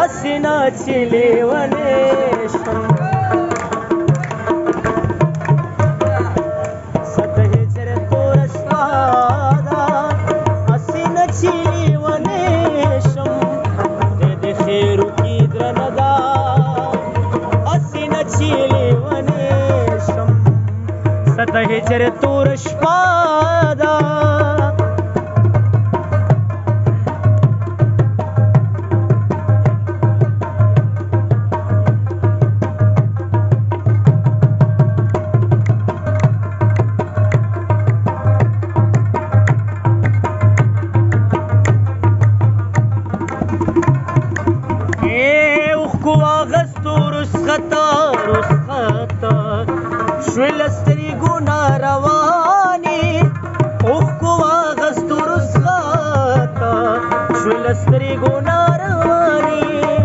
असिना चिली वनेशम सदहिजर तोरश्वादा असिना चिली वनेशम दे खैरु की द्रनदा असिना चिली वनेशम सदहिजर तोरश्वादा شولستری گنا روانی اوخکو آغستو رسخاتا شولستری گنا روانی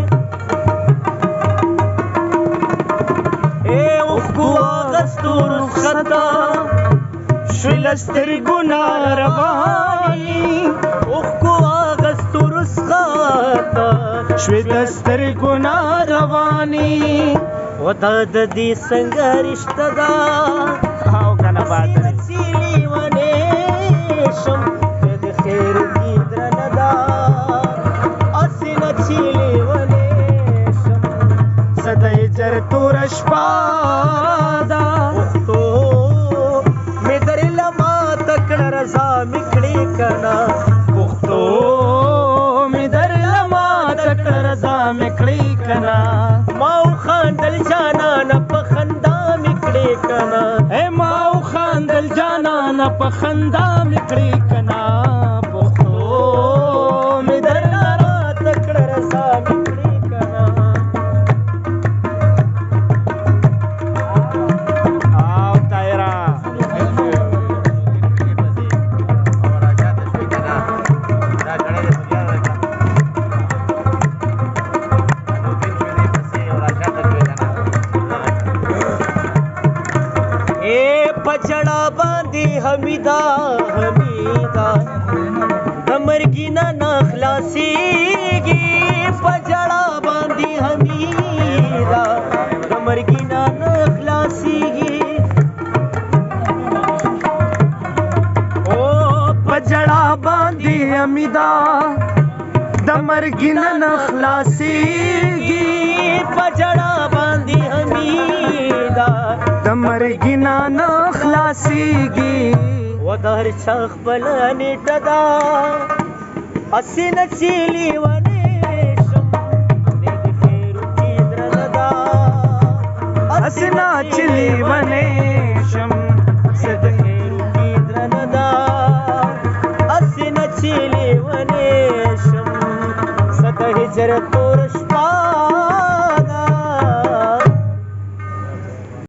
اوخکو آغستو رسخاتا شولستری گنا روانی اوخکو آغستو رسخاتا شولستری گنا روانی ودا د دې څنګه رشتہ دا او کنه باندې چيلي ونه شم د خیر کی درندا اسنه چيلي ونه شم سدای چر تور شپادا تو می در لما تکړه رضا میکړي کنا پختو می در لما تکړه رضا میکړي کنا ماو خاندل جانا نه پخندا میکړي کنا اے ماو خاندل جانا نه پخندا میکړي کنا پختو می در لما تکړه رضا میکړي کنا او تایرا पचड़ा बांधी हमीदा हमीदा दमरगिना ना खलासीगी पचड़ा बांधी हमीदा दमरगिना ना खलासीगी ओ पचड़ा बांधी हमीदा दमरगिना ना खलासीगी पचड़ा बांधी हमीदा दमरगिना न खलासीगी ودار چخ بلانی تدا اسین چیلی ونیشم دید خیرو کی درندا اسنا چیلی ونیشم صد خیرو کی درندا اسنا چیلی ونیشم صد هجر تورشپا